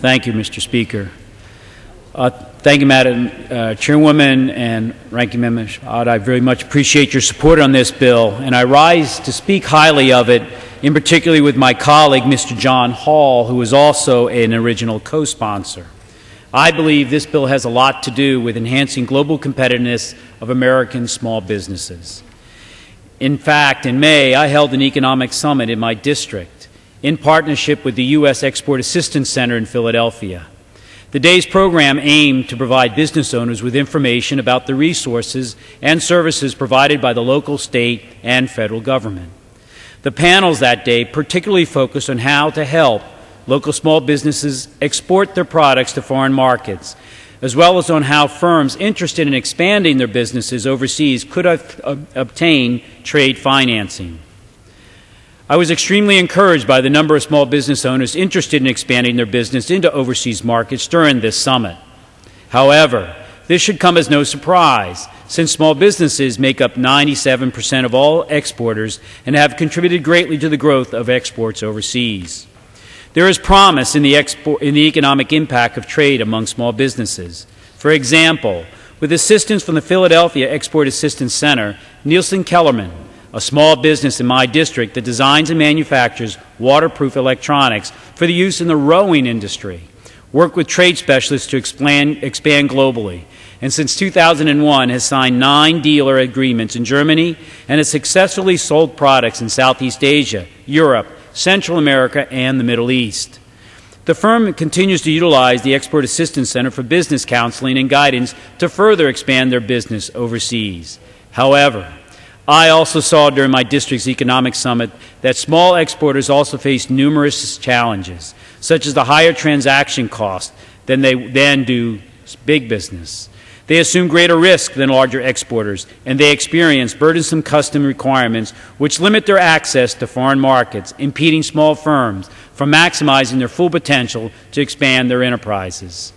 Thank you, Mr. Speaker. Thank you, Madam Chairwoman and Ranking Member Schott. I very much appreciate your support on this bill, and I rise to speak highly of it, in particular with my colleague, Mr. John Hall, who is also an original co-sponsor. I believe this bill has a lot to do with enhancing global competitiveness of American small businesses. In fact, in May, I held an economic summit in my district in partnership with the U.S. Export Assistance Center in Philadelphia. The day's program aimed to provide business owners with information about the resources and services provided by the local, state, and federal government. The panels that day particularly focused on how to help local small businesses export their products to foreign markets, as well as on how firms interested in expanding their businesses overseas could obtain trade financing. I was extremely encouraged by the number of small business owners interested in expanding their business into overseas markets during this summit. However, this should come as no surprise, since small businesses make up 97% of all exporters and have contributed greatly to the growth of exports overseas. There is promise in the economic impact of trade among small businesses. For example, with assistance from the Philadelphia Export Assistance Center, Nielsen Kellerman, a small business in my district that designs and manufactures waterproof electronics for the use in the rowing industry, worked with trade specialists to expand globally, and since 2001 has signed 9 dealer agreements in Germany and has successfully sold products in Southeast Asia, Europe, Central America, and the Middle East. The firm continues to utilize the Export Assistance Center for business counseling and guidance to further expand their business overseas. However, I also saw during my district's economic summit that small exporters also face numerous challenges, such as the higher transaction cost than do big business. They assume greater risk than larger exporters, and they experience burdensome custom requirements which limit their access to foreign markets, impeding small firms from maximizing their full potential to expand their enterprises.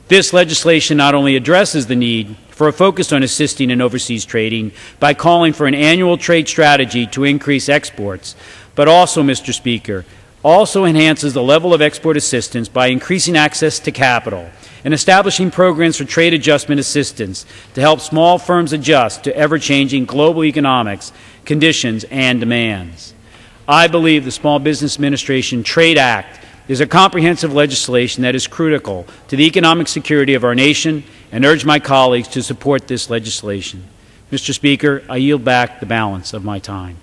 This legislation not only addresses the need for a focus on assisting in overseas trading by calling for an annual trade strategy to increase exports, but also, Mr. Speaker, also enhances the level of export assistance by increasing access to capital and establishing programs for trade adjustment assistance to help small firms adjust to ever-changing global economics, conditions, and demands. I believe the Small Business Administration Trade Act is a comprehensive legislation that is critical to the economic security of our nation, and urge my colleagues to support this legislation. Mr. Speaker, I yield back the balance of my time.